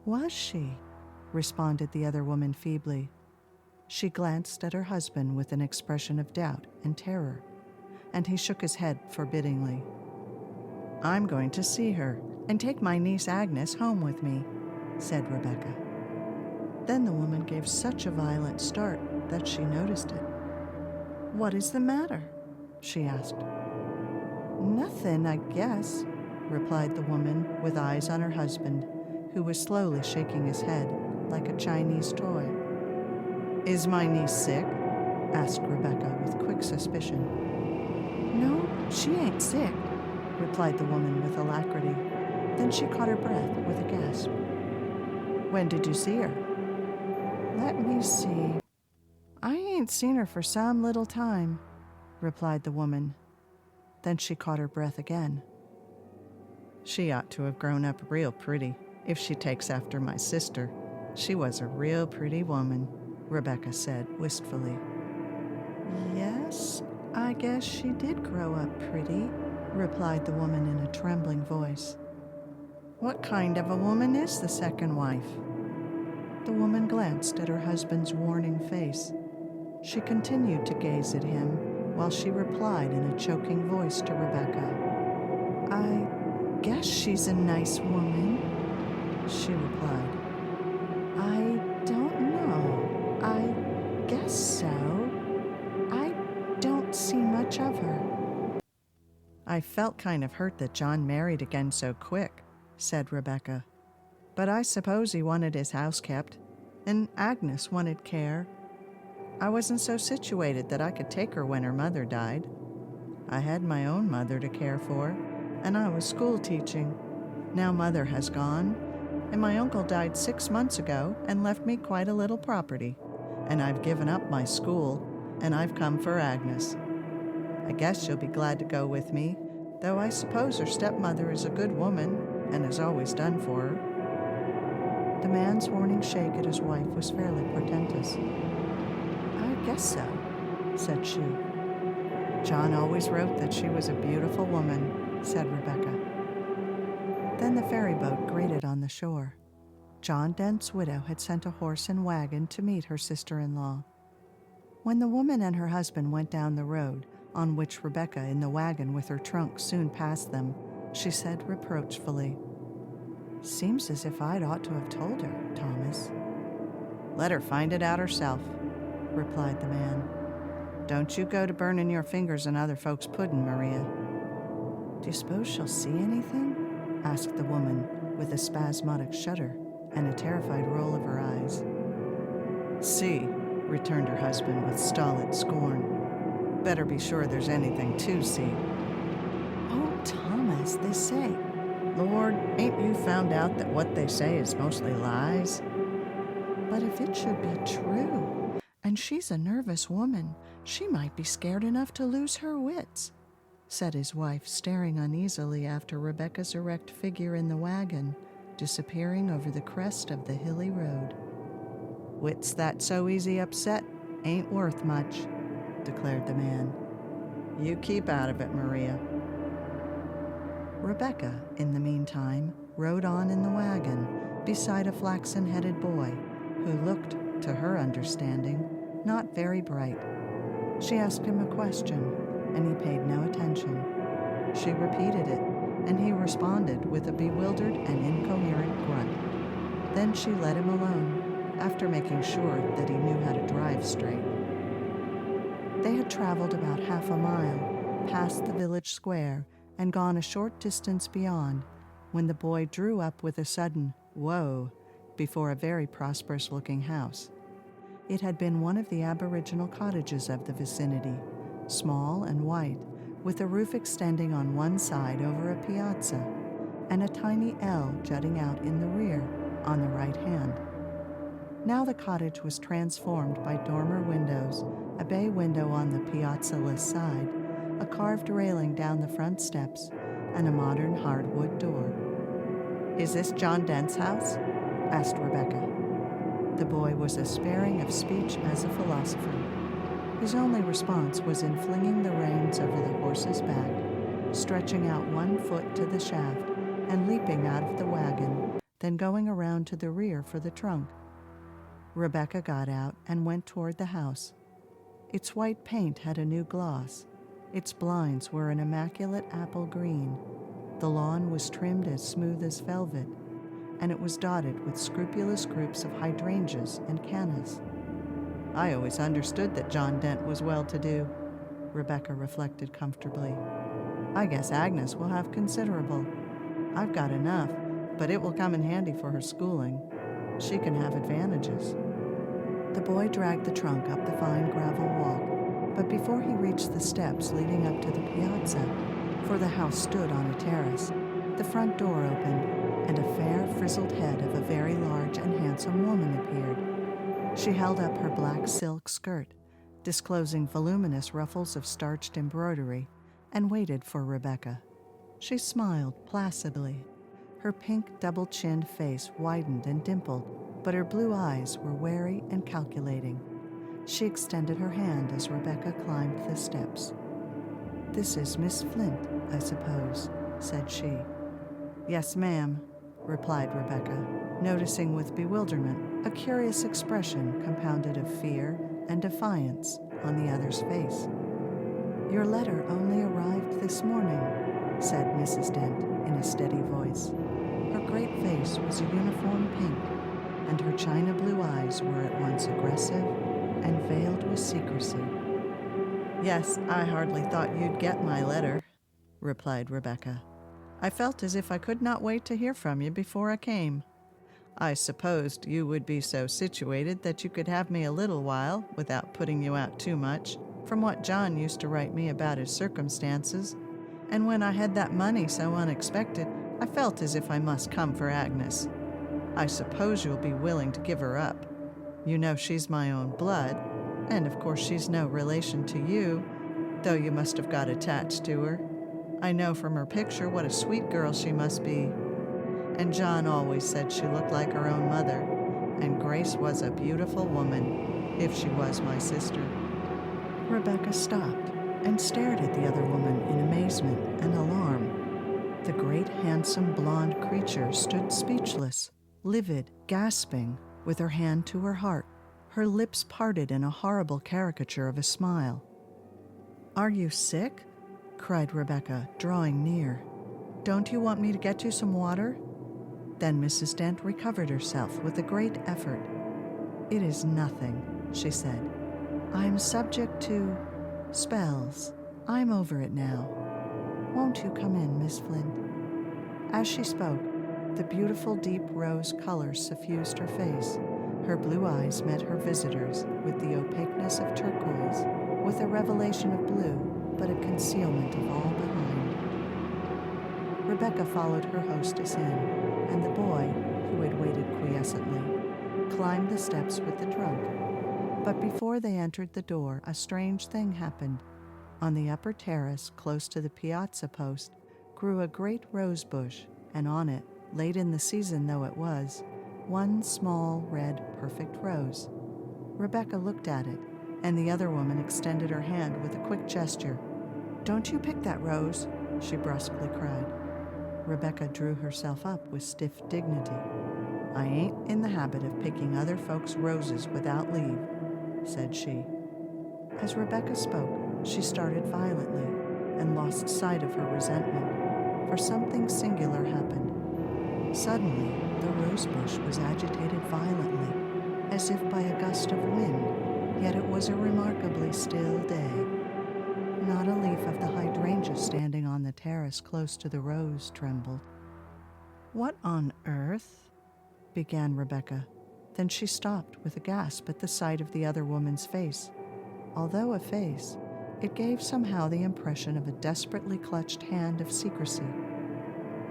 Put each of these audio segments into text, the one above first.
Was she? Responded the other woman feebly. She glanced at her husband with an expression of doubt and terror, and he shook his head forbiddingly. I'm going to see her and take my niece Agnes home with me, said Rebecca. Then the woman gave such a violent start that she noticed it. What is the matter? She asked. Nothing, I guess, replied the woman with eyes on her husband, who was slowly shaking his head like a Chinese toy. Is my niece sick? Asked Rebecca with quick suspicion. No, she ain't sick, replied the woman with alacrity. Then she caught her breath with a gasp. When did you see her? Let me see. I ain't seen her for some little time, replied the woman. Then she caught her breath again. She ought to have grown up real pretty if she takes after my sister. She was a real pretty woman, Rebecca said wistfully. Yes, I guess she did grow up pretty, replied the woman in a trembling voice. What kind of a woman is the second wife? The woman glanced at her husband's warning face. She continued to gaze at him while she replied in a choking voice to Rebecca. I guess she's a nice woman, she replied. I don't know. I guess so. I don't see much of her. I felt kind of hurt that John married again so quick, said Rebecca. But I suppose he wanted his house kept, and Agnes wanted care. I wasn't so situated that I could take her when her mother died. I had my own mother to care for, and I was school teaching. Now Mother has gone, and my uncle died 6 months ago and left me quite a little property, and I've given up my school, and I've come for Agnes. I guess she'll be glad to go with me, though I suppose her stepmother is a good woman and has always done for her. The man's warning shake at his wife was fairly portentous. I guess so, said she. John always wrote that she was a beautiful woman, said Rebecca. Then the ferry boat grated on the shore. John Dent's widow had sent a horse and wagon to meet her sister-in-law. When the woman and her husband went down the road, on which Rebecca in the wagon with her trunk soon passed them, she said reproachfully, Seems as if I'd ought to have told her, Thomas. Let her find it out herself, replied the man. Don't you go to burning your fingers in other folks' pudding, Maria. Do you suppose she'll see anything? Asked the woman with a spasmodic shudder and a terrified roll of her eyes. See, returned her husband with stolid scorn. Better be sure there's anything to see. Oh, Thomas, they say. Lord, ain't you found out that what they say is mostly lies? But if it should be true, and she's a nervous woman, she might be scared enough to lose her wits, said his wife, staring uneasily after Rebecca's erect figure in the wagon, disappearing over the crest of the hilly road. Wits that so easy upset ain't worth much, declared the man. You keep out of it, Maria. Rebecca, in the meantime, rode on in the wagon beside a flaxen-headed boy who looked, to her understanding, not very bright. She asked him a question, and he paid no attention. She repeated it, and he responded with a bewildered and incoherent grunt. Then she let him alone, after making sure that he knew how to drive straight. They had traveled about half a mile, past the village square, and gone a short distance beyond, when the boy drew up with a sudden "whoa" before a very prosperous-looking house. It had been one of the aboriginal cottages of the vicinity, small and white, with a roof extending on one side over a piazza, and a tiny L jutting out in the rear on the right hand. Now the cottage was transformed by dormer windows, a bay window on the piazza-less side, a carved railing down the front steps, and a modern hardwood door. Is this John Dent's house? Asked Rebecca. The boy was as sparing of speech as a philosopher. His only response was in flinging the reins over the horse's back, stretching out one foot to the shaft, and leaping out of the wagon then going around to the rear for the trunk. Rebecca got out and went toward the house. Its white paint had a new gloss. Its blinds were an immaculate apple green. The lawn was trimmed as smooth as velvet, and it was dotted with scrupulous groups of hydrangeas and cannas. I always understood that John Dent was well-to-do, Rebecca reflected comfortably. I guess Agnes will have considerable. I've got enough, but it will come in handy for her schooling. She can have advantages. The boy dragged the trunk up the fine gravel walk, but before he reached the steps leading up to the piazza, for the house stood on a terrace, the front door opened, and a fair, frizzled head of a very large and handsome woman appeared. She held up her black silk skirt, disclosing voluminous ruffles of starched embroidery, and waited for Rebecca. She smiled placidly. Her pink, double-chinned face widened and dimpled, but her blue eyes were wary and calculating. She extended her hand as Rebecca climbed the steps. "This is Miss Flint, I suppose," said she. "Yes, ma'am," replied Rebecca, noticing with bewilderment a curious expression compounded of fear and defiance on the other's face. "Your letter only arrived this morning," said Mrs. Dent in a steady voice. Her great face was a uniform pink, and her china blue eyes were at once aggressive and veiled with secrecy. "Yes, I hardly thought you'd get my letter," replied Rebecca. "I felt as if I could not wait to hear from you before I came. I supposed you would be so situated that you could have me a little while without putting you out too much, from what John used to write me about his circumstances, and when I had that money so unexpected, I felt as if I must come for Agnes. I suppose you'll be willing to give her up. You know she's my own blood, and of course she's no relation to you, though you must have got attached to her. I know from her picture what a sweet girl she must be. And John always said she looked like her own mother, and Grace was a beautiful woman, if she was my sister." Rebecca stopped and stared at the other woman in amazement and alarm. The great, handsome, blonde creature stood speechless, livid, gasping, with her hand to her heart, her lips parted in a horrible caricature of a smile. "Are you sick?" cried Rebecca, drawing near. "Don't you want me to get you some water?" Then Mrs. Dent recovered herself with a great effort. "It is nothing," she said. "I am subject to spells. I'm over it now. Won't you come in, Miss Flint?" As she spoke, the beautiful deep rose color suffused her face. Her blue eyes met her visitor's with the opaqueness of turquoise, with a revelation of blue, but a concealment of all behind. Rebecca followed her hostess in, and the boy, who had waited quiescently, climbed the steps with the trunk. But before they entered the door, a strange thing happened. On the upper terrace, close to the piazza post, grew a great rose bush, and on it, late in the season though it was, one small, red, perfect rose. Rebecca looked at it, and the other woman extended her hand with a quick gesture. "Don't you pick that rose," she brusquely cried. Rebecca drew herself up with stiff dignity. "I ain't in the habit of picking other folks' roses without leave," said she. As Rebecca spoke, she started violently and lost sight of her resentment, for something singular happened. Suddenly, the rosebush was agitated violently, as if by a gust of wind, yet it was a remarkably still day. Not a leaf of the hydrangea standing on the terrace close to the rose trembled. "What on earth?" began Rebecca. Then she stopped with a gasp at the sight of the other woman's face. Although a face, it gave somehow the impression of a desperately clutched hand of secrecy.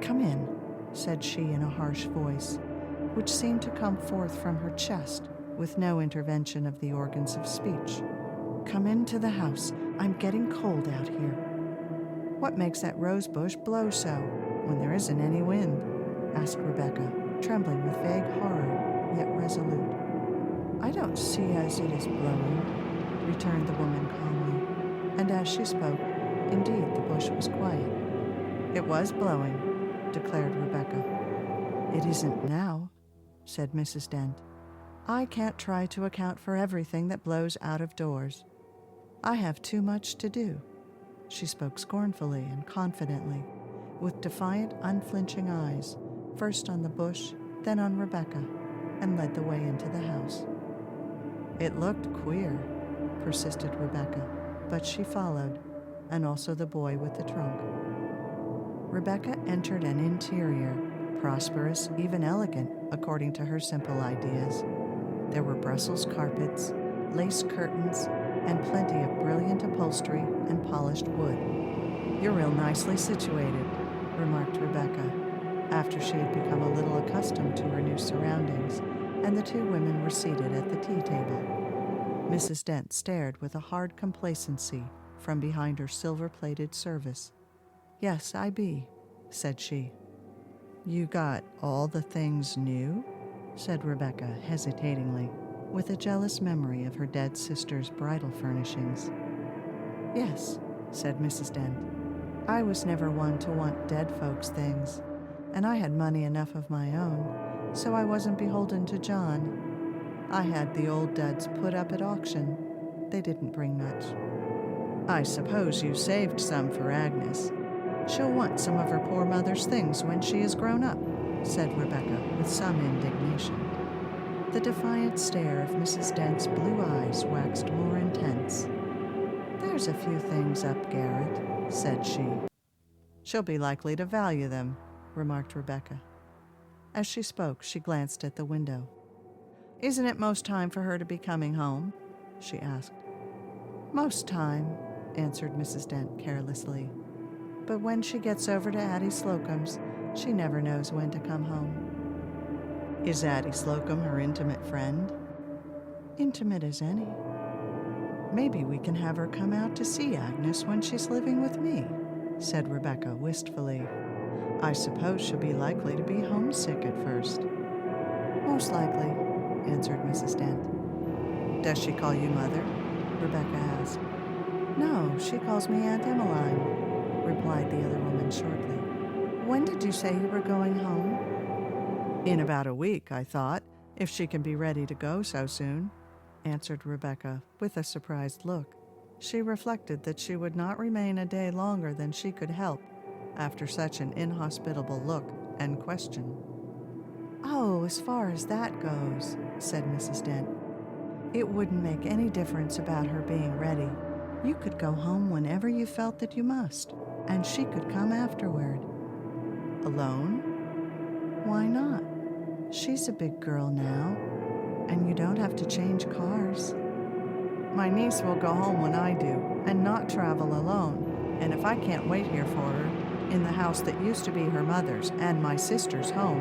"Come in," said she in a harsh voice, which seemed to come forth from her chest with no intervention of the organs of speech. "Come into the house. I'm getting cold out here." "What makes that rose bush blow so, when there isn't any wind?" asked Rebecca, trembling with vague horror, yet resolute. "I don't see as it is blowing," returned the woman calmly, and as she spoke, indeed the bush was quiet. "It was blowing," declared Rebecca. "It isn't now," said Mrs. Dent. "I can't try to account for everything that blows out of doors. I have too much to do." She spoke scornfully and confidently, with defiant, unflinching eyes, first on the bush, then on Rebecca, and led the way into the house. "It looked queer," persisted Rebecca, but she followed, and also the boy with the trunk. Rebecca entered an interior, prosperous, even elegant, according to her simple ideas. There were Brussels carpets, lace curtains, and plenty of brilliant upholstery and polished wood. "You're real nicely situated," remarked Rebecca, after she had become a little accustomed to her new surroundings, and the two women were seated at the tea table. Mrs. Dent stared with a hard complacency from behind her silver-plated service. "Yes, I be," said she. "You got all the things new?" said Rebecca hesitatingly, with a jealous memory of her dead sister's bridal furnishings. "Yes," said Mrs. Dent. "I was never one to want dead folks' things, and I had money enough of my own, so I wasn't beholden to John. I had the old duds put up at auction. They didn't bring much." "I suppose you saved some for Agnes. She'll want some of her poor mother's things when she is grown up," said Rebecca with some indignation. The defiant stare of Mrs. Dent's blue eyes waxed more intense. "There's a few things up garret," said she. "She'll be likely to value them," remarked Rebecca. As she spoke, she glanced at the window. "Isn't it most time for her to be coming home?" she asked. "Most time," answered Mrs. Dent carelessly. "But when she gets over to Addie Slocum's, she never knows when to come home." "Is Addie Slocum her intimate friend?" "Intimate as any." "Maybe we can have her come out to see Agnes when she's living with me," said Rebecca wistfully. "I suppose she'll be likely to be homesick at first." "Most likely," answered Mrs. Dent. "Does she call you mother?" Rebecca asked. "No, she calls me Aunt Emmeline," replied the other woman shortly. "When did you say you were going home?" "In about a week, I thought, if she can be ready to go so soon," answered Rebecca with a surprised look. She reflected that she would not remain a day longer than she could help after such an inhospitable look and question. "Oh, as far as that goes," said Mrs. Dent, "it wouldn't make any difference about her being ready. You could go home whenever you felt that you must, and she could come afterward." "Alone?" "Why not? She's a big girl now, and you don't have to change cars." "My niece will go home when I do, and not travel alone, and if I can't wait here for her, in the house that used to be her mother's and my sister's home,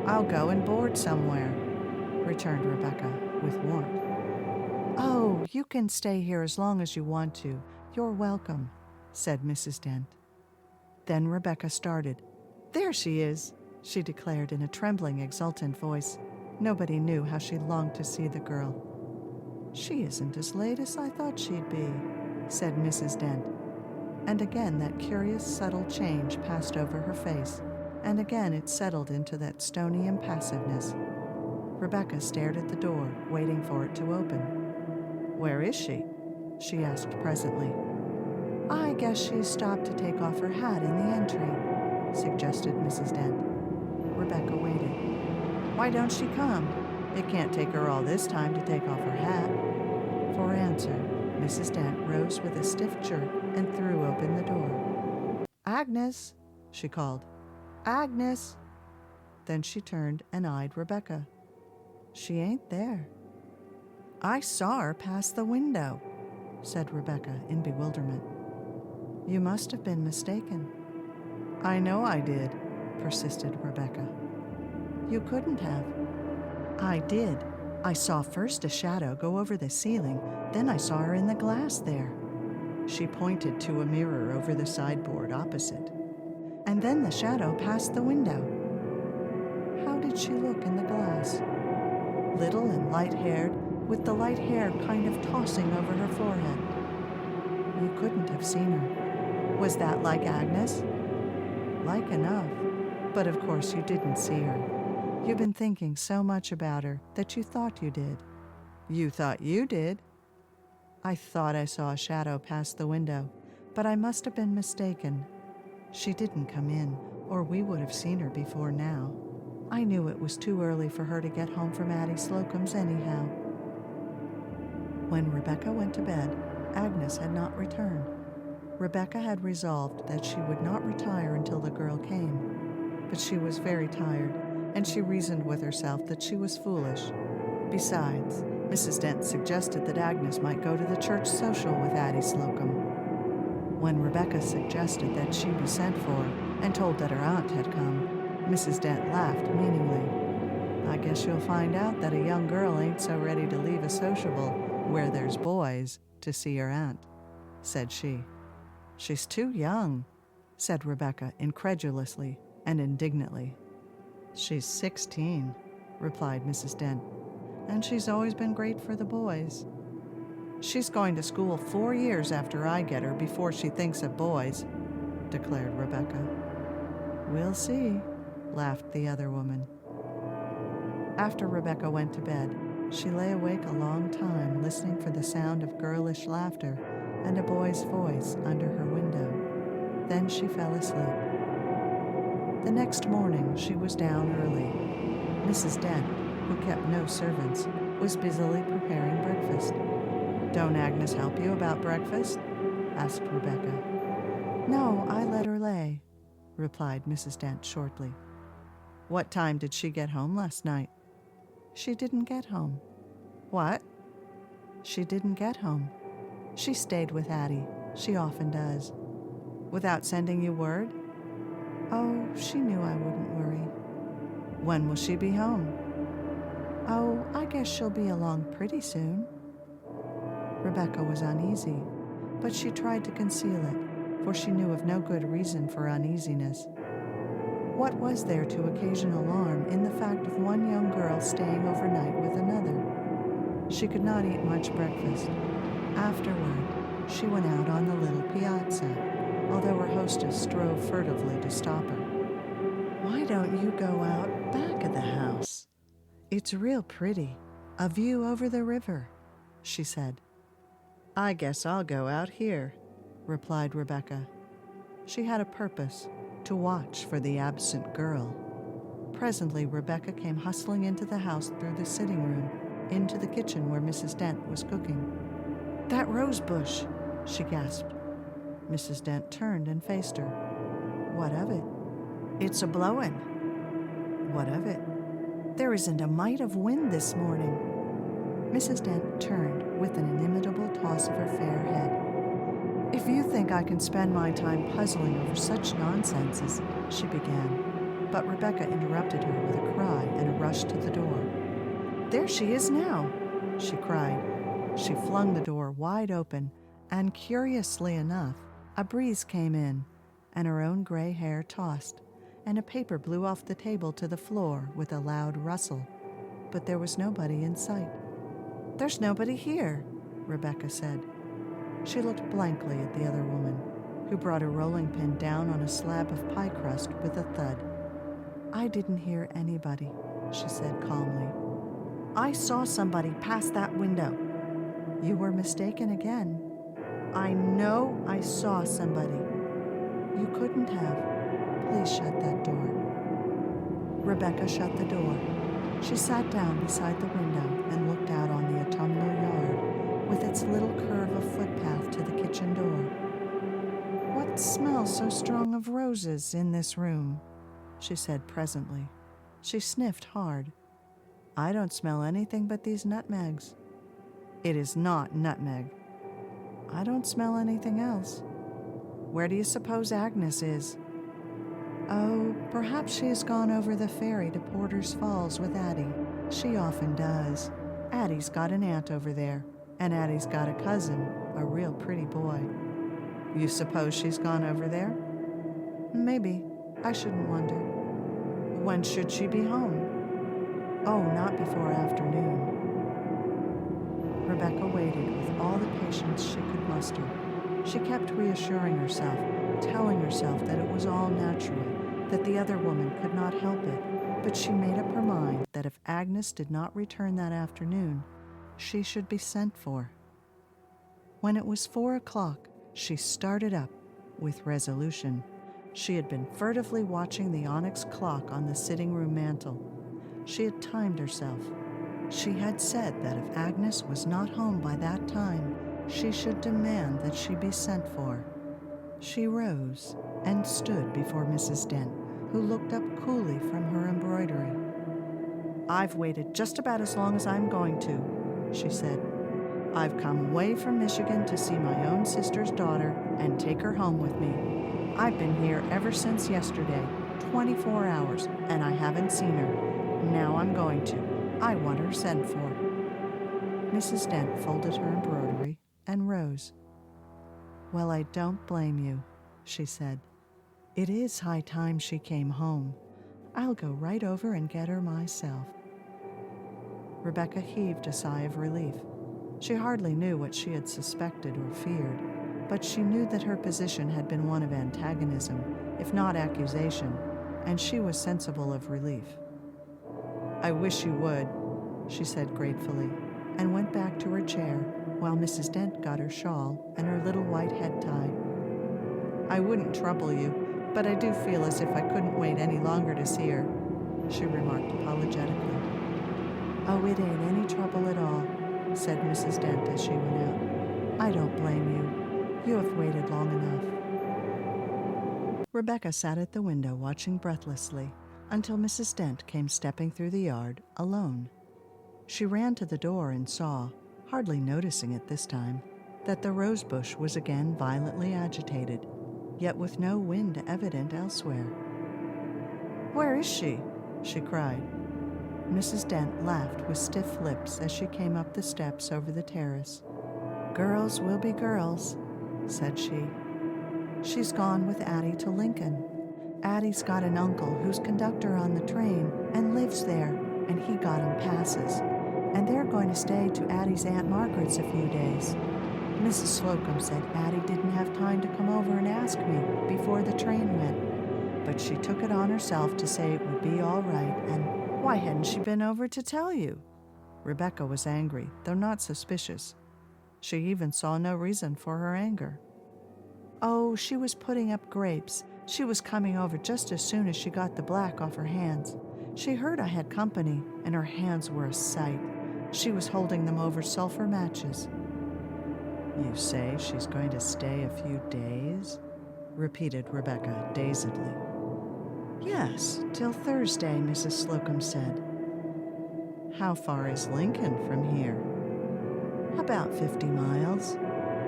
I'll go and board somewhere," returned Rebecca with warmth. "Oh, you can stay here as long as you want to. You're welcome," said Mrs. Dent. Then Rebecca started. "There she is," she declared in a trembling, exultant voice. Nobody knew how she longed to see the girl. "She isn't as late as I thought she'd be," said Mrs. Dent. And again that curious, subtle change passed over her face, and again it settled into that stony impassiveness. Rebecca stared at the door, waiting for it to open. "Where is she?" she asked presently. "I guess she's stopped to take off her hat in the entry," suggested Mrs. Dent. Rebecca waited. "Why don't she come? It can't take her all this time to take off her hat." For answer, Mrs. Dent rose with a stiff jerk and threw open the door. "Agnes," she called. "Agnes." Then she turned and eyed Rebecca. "She ain't there." "I saw her pass the window," said Rebecca in bewilderment. "You must have been mistaken." "I know I did," persisted Rebecca. "You couldn't have." "I did. I saw first a shadow go over the ceiling, then I saw her in the glass there." She pointed to a mirror over the sideboard opposite. "And then the shadow passed the window." "How did she look in the glass?" "Little and light-haired, with the light hair kind of tossing over her forehead." "You couldn't have seen her. Was that like Agnes?" "Like enough, but of course you didn't see her." You've been thinking so much about her that you thought you did. You thought you did? I thought I saw a shadow pass the window, but I must have been mistaken. She didn't come in, or we would have seen her before now. I knew it was too early for her to get home from Addie Slocum's anyhow. When Rebecca went to bed, Agnes had not returned. Rebecca had resolved that she would not retire until the girl came, but she was very tired, and she reasoned with herself that she was foolish. Besides, Mrs. Dent suggested that Agnes might go to the church social with Addie Slocum. When Rebecca suggested that she be sent for and told that her aunt had come, Mrs. Dent laughed meaningly. "I guess you'll find out that a young girl ain't so ready to leave a sociable where there's boys to see her aunt," said she. "She's too young," said Rebecca incredulously and indignantly. "She's 16, replied Mrs. Dent, "and she's always been great for the boys. She's going to school 4 years after I get her before she thinks of boys," declared Rebecca. "We'll see," laughed the other woman. After Rebecca went to bed, she lay awake a long time listening for the sound of girlish laughter and a boy's voice under her window. Then she fell asleep. The next morning she was down early. Mrs. Dent, who kept no servants, was busily preparing breakfast. "Don't Agnes help you about breakfast?" asked Rebecca. "No, I let her lay," replied Mrs. Dent shortly. "What time did she get home last night?" "She didn't get home." "What?" "She didn't get home. She stayed with Addie. She often does." "Without sending you word?" "Oh, she knew I wouldn't worry." "When will she be home?" "Oh, I guess she'll be along pretty soon." Rebecca was uneasy, but she tried to conceal it, for she knew of no good reason for uneasiness. What was there to occasion alarm in the fact of one young girl staying overnight with another? She could not eat much breakfast. Afterward, she went out on the little piazza, although her hostess strove furtively to stop her. "Why don't you go out back of the house? It's real pretty, a view over the river," she said. "I guess I'll go out here," replied Rebecca. She had a purpose, to watch for the absent girl. Presently, Rebecca came hustling into the house through the sitting room, into the kitchen where Mrs. Dent was cooking. "That rose bush!" she gasped. Mrs. Dent turned and faced her. "What of it?" "It's a-blowin'." "What of it?" "There isn't a mite of wind this morning." Mrs. Dent turned with an inimitable toss of her fair head. "If you think I can spend my time puzzling over such nonsenses," she began, but Rebecca interrupted her with a cry and a rush to the door. "There she is now!" she cried. She flung the door wide open, and curiously enough, a breeze came in, and her own gray hair tossed, and a paper blew off the table to the floor with a loud rustle. But there was nobody in sight. "There's nobody here," Rebecca said. She looked blankly at the other woman, who brought a rolling pin down on a slab of pie crust with a thud. "I didn't hear anybody," she said calmly. "I saw somebody pass that window." "You were mistaken again." "I know I saw somebody." "You couldn't have. Please shut that door." Rebecca shut the door. She sat down beside the window and looked out on the autumnal yard with its little curve of footpath to the kitchen door. "What smells so strong of roses in this room?" she said presently. She sniffed hard. "I don't smell anything but these nutmegs." "It is not nutmeg." "I don't smell anything else." "Where do you suppose Agnes is?" "Oh, perhaps she has gone over the ferry to Porter's Falls with Addie. She often does. Addie's got an aunt over there, and Addie's got a cousin, a real pretty boy." "You suppose she's gone over there?" "Maybe. I shouldn't wonder." "When should she be home?" "Oh, not before afternoon." Rebecca waited with all the patience she could muster. She kept reassuring herself, telling herself that it was all natural, that the other woman could not help it, but she made up her mind that if Agnes did not return that afternoon, she should be sent for. When it was 4 o'clock, she started up with resolution. She had been furtively watching the onyx clock on the sitting room mantel. She had timed herself. She had said that if Agnes was not home by that time, she should demand that she be sent for. She rose and stood before Mrs. Dent, who looked up coolly from her embroidery. "I've waited just about as long as I'm going to," she said. "I've come away from Michigan to see my own sister's daughter and take her home with me. I've been here ever since yesterday, 24 hours, and I haven't seen her. Now I'm going to. I want her sent for." Mrs. Dent folded her embroidery and rose. "Well, I don't blame you," she said. "It is high time she came home. I'll go right over and get her myself." Rebecca heaved a sigh of relief. She hardly knew what she had suspected or feared, but she knew that her position had been one of antagonism, if not accusation, and she was sensible of relief. "I wish you would," she said gratefully, and went back to her chair while Mrs. Dent got her shawl and her little white head tie. "I wouldn't trouble you, but I do feel as if I couldn't wait any longer to see her," she remarked apologetically. "Oh, it ain't any trouble at all," said Mrs. Dent as she went out. "I don't blame you. You have waited long enough." Rebecca sat at the window watching breathlessly until Mrs. Dent came stepping through the yard alone. She ran to the door and saw, hardly noticing it this time, that the rose bush was again violently agitated, yet with no wind evident elsewhere. "Where is she?" she cried. Mrs. Dent laughed with stiff lips as she came up the steps over the terrace. "Girls will be girls," said she. "She's gone with Addie to Lincoln. Addie's got an uncle who's conductor on the train and lives there, and he got him passes. And they're going to stay to Addie's Aunt Margaret's a few days. Mrs. Slocum said Addie didn't have time to come over and ask me before the train went, but she took it on herself to say it would be all right, and why hadn't she been over to tell you?" Rebecca was angry, though not suspicious. She even saw no reason for her anger. "Oh, she was putting up grapes. She was coming over just as soon as she got the black off her hands. She heard I had company, and her hands were a sight. She was holding them over sulfur matches." "You say she's going to stay a few days?" repeated Rebecca dazedly. "Yes, till Thursday, Mrs. Slocum said." "How far is Lincoln from here?" "About 50 miles.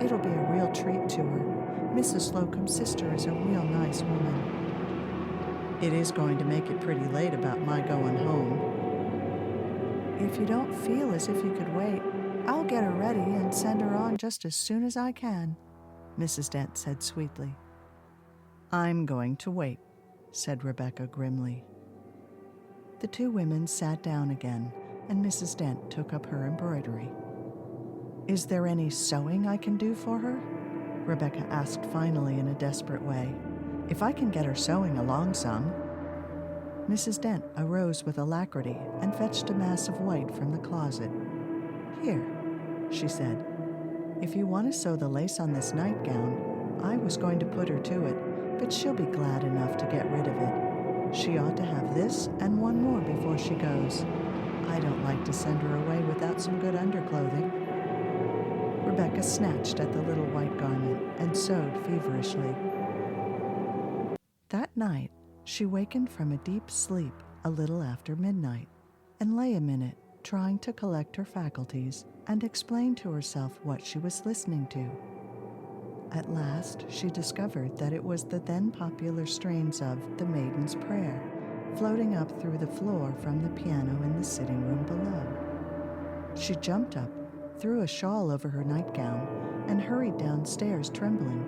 It'll be a real treat to her. Mrs. Slocum's sister is a real nice woman." "It is going to make it pretty late about my going home." "If you don't feel as if you could wait, I'll get her ready and send her on just as soon as I can," Mrs. Dent said sweetly. "I'm going to wait," said Rebecca grimly. The two women sat down again, and Mrs. Dent took up her embroidery. "Is there any sewing I can do for her?" Rebecca asked finally in a desperate way. "If I can get her sewing along some." Mrs. Dent arose with alacrity and fetched a mass of white from the closet. "Here," she said. "If you want to sew the lace on this nightgown, I was going to put her to it, but she'll be glad enough to get rid of it. She ought to have this and one more before she goes. I don't like to send her away without some good underclothing." Rebecca snatched at the little white garment and sewed feverishly. That night, she wakened from a deep sleep a little after midnight and lay a minute trying to collect her faculties and explain to herself what she was listening to. At last, she discovered that it was the then popular strains of The Maiden's Prayer floating up through the floor from the piano in the sitting room below. She jumped up, threw a shawl over her nightgown, and hurried downstairs trembling.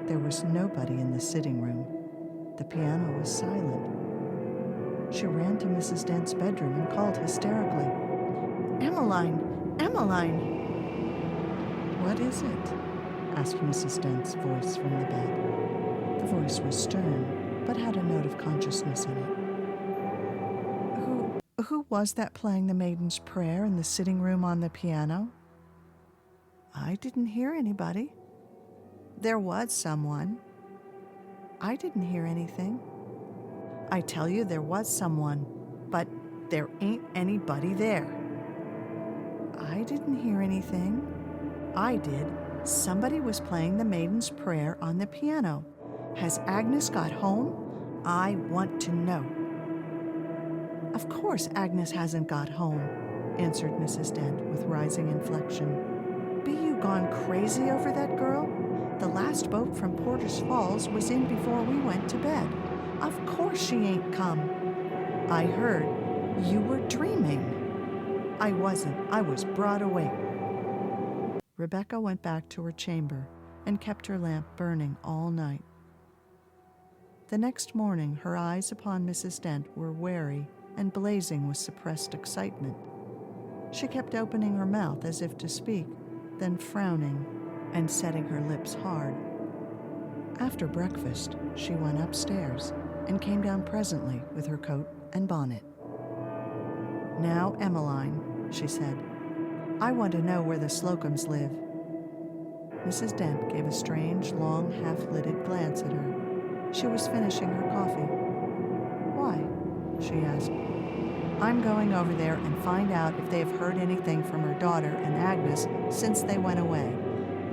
There was nobody in the sitting room. The piano was silent. She ran to Mrs. Dent's bedroom and called hysterically, "Emmeline! Emmeline!" "What is it?" asked Mrs. Dent's voice from the bed. The voice was stern, but had a note of consciousness in it. Who was that playing the Maiden's Prayer in the sitting room on the piano? I didn't hear anybody. There was someone. I didn't hear anything. I tell you, there was someone, but there ain't anybody there. I didn't hear anything. I did. Somebody was playing the Maiden's Prayer on the piano. Has Agnes got home? I want to know. Of course Agnes hasn't got home, answered Mrs. Dent with rising inflection. Be you gone crazy over that girl? The last boat from Porter's Falls was in before we went to bed. Of course she ain't come. I heard you were dreaming. I wasn't. I was broad awake. Rebecca went back to her chamber and kept her lamp burning all night. The next morning, her eyes upon Mrs. Dent were wary and blazing with suppressed excitement. She kept opening her mouth as if to speak, then frowning and setting her lips hard. After breakfast, she went upstairs and came down presently with her coat and bonnet. Now, Emmeline, she said, I want to know where the Slocums live. Mrs. Dent gave a strange, long, half-lidded glance at her. She was finishing her coffee. Why? She asked. I'm going over there and find out if they have heard anything from her daughter and Agnes since they went away.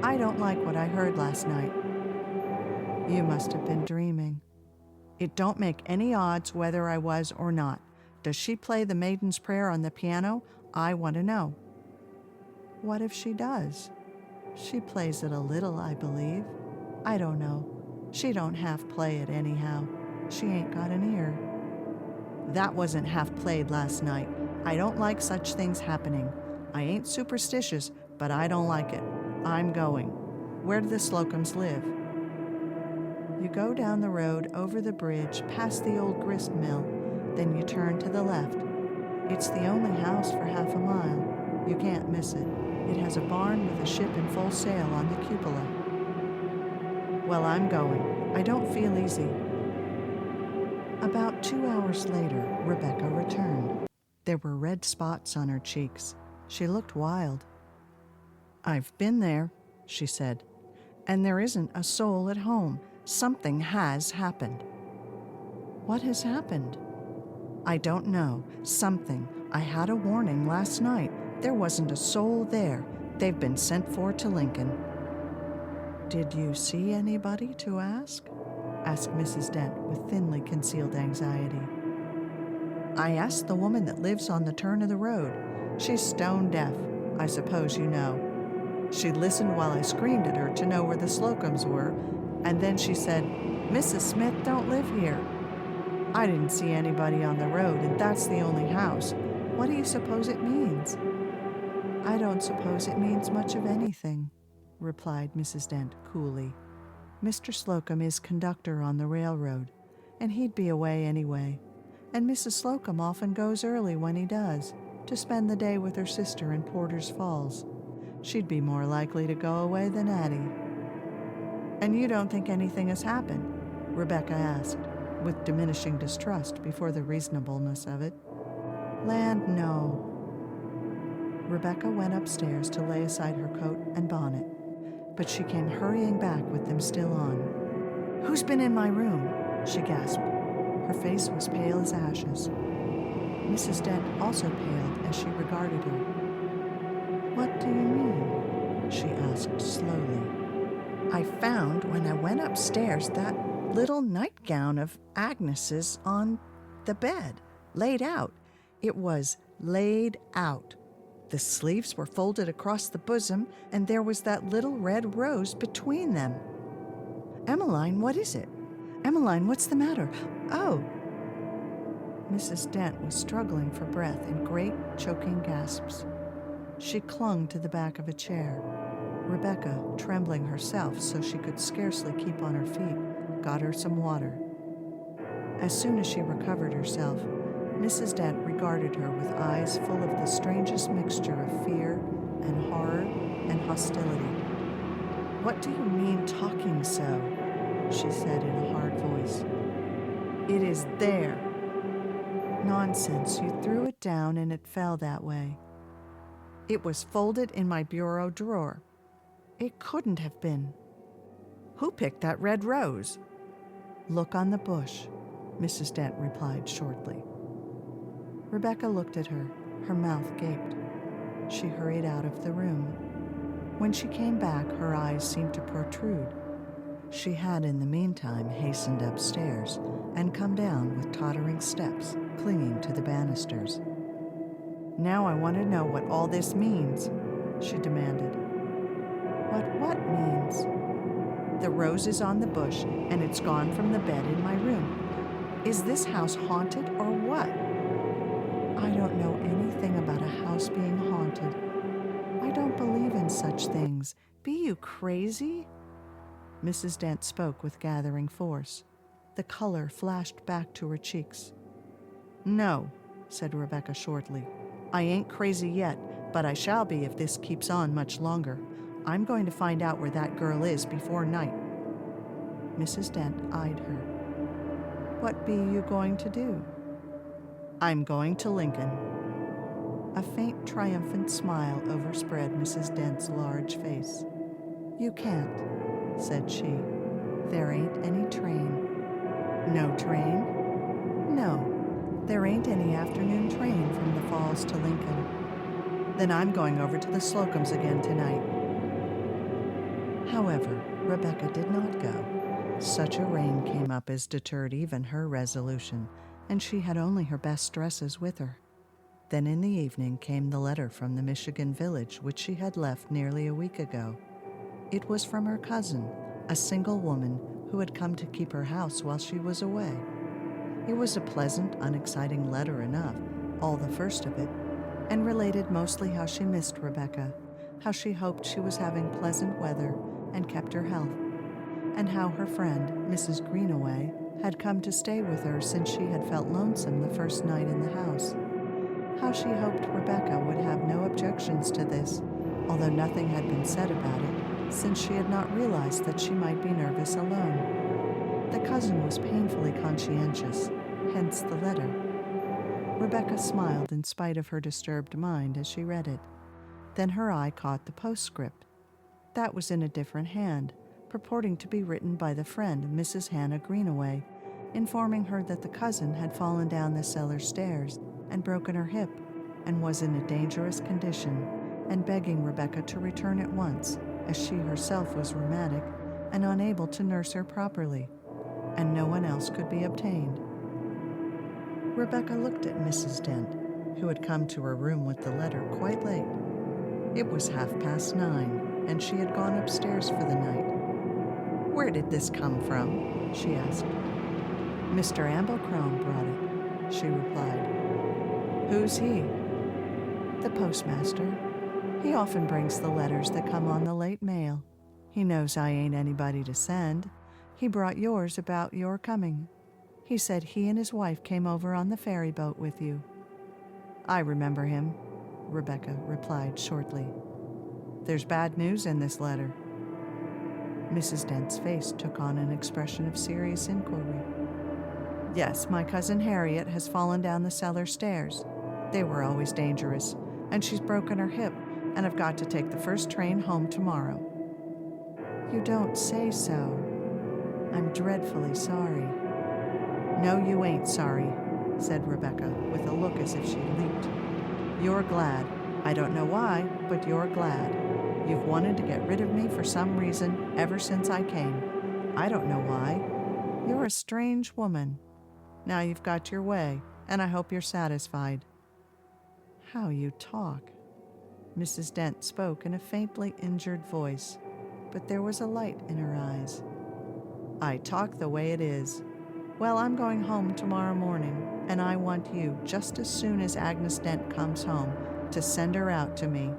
I don't like what I heard last night. You must have been dreaming. It don't make any odds whether I was or not. Does she play the Maiden's Prayer on the piano? I want to know. What if she does? She plays it a little, I believe. I don't know. She don't half play it anyhow. She ain't got an ear. That wasn't half played last night. I don't like such things happening. I ain't superstitious, but I don't like it. I'm going. Where do the Slocums live? You go down the road, over the bridge, past the old grist mill, then you turn to the left. It's the only house for half a mile. You can't miss it. It has a barn with a ship in full sail on the cupola. Well, I'm going. I don't feel easy. About 2 hours later, Rebecca returned. There were red spots on her cheeks. She looked wild. I've been there, she said, and there isn't a soul at home. Something has happened. What has happened? I don't know. Something. I had a warning last night. There wasn't a soul there. They've been sent for to Lincoln. Did you see anybody to ask? Asked Mrs. Dent with thinly concealed anxiety. I asked the woman that lives on the turn of the road. She's stone deaf, I suppose you know. She listened while I screamed at her to know where the Slocums were, and then she said, Mrs. Smith don't live here. I didn't see anybody on the road, and that's the only house. What do you suppose it means? I don't suppose it means much of anything, replied Mrs. Dent coolly. Mr. Slocum is conductor on the railroad, and he'd be away anyway. And Mrs. Slocum often goes early when he does, to spend the day with her sister in Porter's Falls. She'd be more likely to go away than Addie. And you don't think anything has happened? Rebecca asked, with diminishing distrust before the reasonableness of it. Land, no. Rebecca went upstairs to lay aside her coat and bonnet, but she came hurrying back with them still on. Who's been in my room? She gasped. Her face was pale as ashes. Mrs. Dent also paled as she regarded her. What do you mean? She asked slowly. I found when I went upstairs that little nightgown of Agnes's on the bed, laid out. It was laid out. The sleeves were folded across the bosom, and there was that little red rose between them. Emmeline, what is it? Emmeline, what's the matter? Oh! Mrs. Dent was struggling for breath in great, choking gasps. She clung to the back of a chair. Rebecca, trembling herself so she could scarcely keep on her feet, got her some water. As soon as she recovered herself, Mrs. Dent regarded her with eyes full of the strangest mixture of fear and horror and hostility. What do you mean talking so? She said in a hard voice. It is there. Nonsense, you threw it down and it fell that way. It was folded in my bureau drawer. It couldn't have been. Who picked that red rose? Look on the bush, Mrs. Dent replied shortly. Rebecca looked at her. Her mouth gaped. She hurried out of the room. When she came back, her eyes seemed to protrude. She had, in the meantime, hastened upstairs and come down with tottering steps, clinging to the banisters. Now I want to know what all this means, she demanded. What means? The rose is on the bush, and it's gone from the bed in my room. Is this house haunted or what? I don't know anything about a house being haunted. I don't believe in such things. Be you crazy? Mrs. Dent spoke with gathering force. The color flashed back to her cheeks. No, said Rebecca shortly. I ain't crazy yet, but I shall be if this keeps on much longer. I'm going to find out where that girl is before night. Mrs. Dent eyed her. What be you going to do? I'm going to Lincoln. A faint, triumphant smile overspread Mrs. Dent's large face. You can't, said she. There ain't any train. No train? No, there ain't any afternoon train from the Falls to Lincoln. Then I'm going over to the Slocums again tonight. However, Rebecca did not go. Such a rain came up as deterred even her resolution, and she had only her best dresses with her. Then in the evening came the letter from the Michigan village which she had left nearly a week ago. It was from her cousin, a single woman who had come to keep her house while she was away. It was a pleasant, unexciting letter enough, all the first of it, and related mostly how she missed Rebecca, how she hoped she was having pleasant weather and kept her health, and how her friend, Mrs. Greenaway, had come to stay with her since she had felt lonesome the first night in the house. How she hoped Rebecca would have no objections to this, although nothing had been said about it, since she had not realized that she might be nervous alone. The cousin was painfully conscientious, hence the letter. Rebecca smiled in spite of her disturbed mind as she read it. Then her eye caught the postscript. That was in a different hand, purporting to be written by the friend, Mrs. Hannah Greenaway, informing her that the cousin had fallen down the cellar stairs and broken her hip and was in a dangerous condition, and begging Rebecca to return at once, as she herself was rheumatic and unable to nurse her properly, and no one else could be obtained. Rebecca looked at Mrs. Dent, who had come to her room with the letter quite late. It was 9:30, and she had gone upstairs for the night. Where did this come from? She asked. Mr. Amblecrone brought it, she replied. Who's he? The postmaster. He often brings the letters that come on the late mail. He knows I ain't anybody to send. He brought yours about your coming. He said he and his wife came over on the ferry boat with you. I remember him, Rebecca replied shortly. There's bad news in this letter. Mrs. Dent's face took on an expression of serious inquiry. Yes, my cousin Harriet has fallen down the cellar stairs. They were always dangerous, and she's broken her hip, and I've got to take the first train home tomorrow. You don't say so. I'm dreadfully sorry. No, you ain't sorry, said Rebecca, with a look as if she leaped. You're glad. I don't know why, but you're glad. You've wanted to get rid of me for some reason ever since I came. I don't know why. You're a strange woman. Now you've got your way, and I hope you're satisfied. How you talk. Mrs. Dent spoke in a faintly injured voice, but there was a light in her eyes. I talk the way it is. Well, I'm going home tomorrow morning, and I want you, just as soon as Agnes Dent comes home, to send her out to me.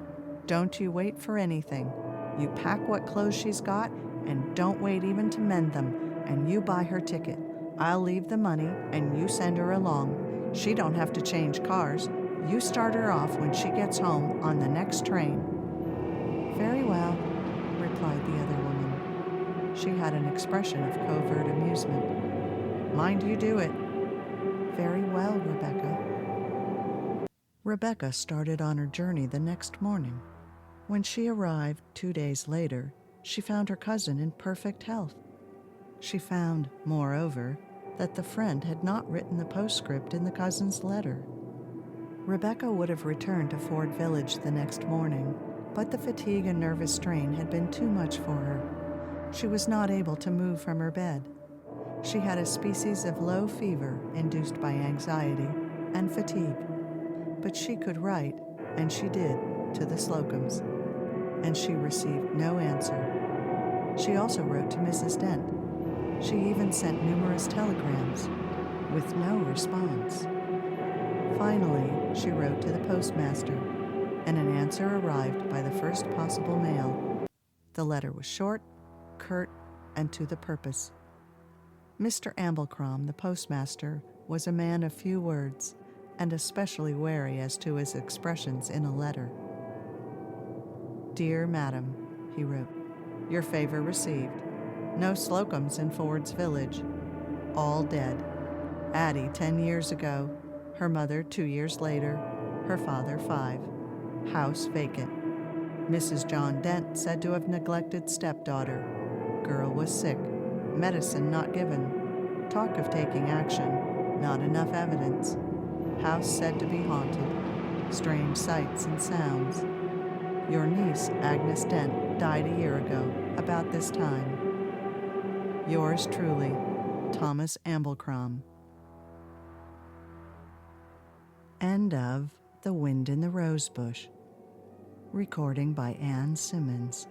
Don't you wait for anything. You pack what clothes she's got, and don't wait even to mend them, and you buy her ticket. I'll leave the money, and you send her along. She don't have to change cars. You start her off when she gets home on the next train. Very well, replied the other woman. She had an expression of covert amusement. Mind you do it. Very well, Rebecca. Rebecca started on her journey the next morning. When she arrived 2 days later, she found her cousin in perfect health. She found, moreover, that the friend had not written the postscript in the cousin's letter. Rebecca would have returned to Ford Village the next morning, but the fatigue and nervous strain had been too much for her. She was not able to move from her bed. She had a species of low fever induced by anxiety and fatigue. But she could write, and she did, to the Slocums, and she received no answer. She also wrote to Mrs. Dent. She even sent numerous telegrams, with no response. Finally, she wrote to the postmaster, and an answer arrived by the first possible mail. The letter was short, curt, and to the purpose. Mr. Amblecrom, the postmaster, was a man of few words, and especially wary as to his expressions in a letter. "Dear Madam," he wrote, "your favor received. No Slocums in Ford's Village. All dead. Addie 10 years ago, her mother 2 years later, her father 5. House vacant. Mrs. John Dent said to have neglected stepdaughter. Girl was sick. Medicine not given. Talk of taking action. Not enough evidence. House said to be haunted. Strange sights and sounds. Your niece, Agnes Dent, died a year ago, about this time. Yours truly, Thomas Amblecrom." End of The Wind in the Rosebush. Recording by Anne Simmons.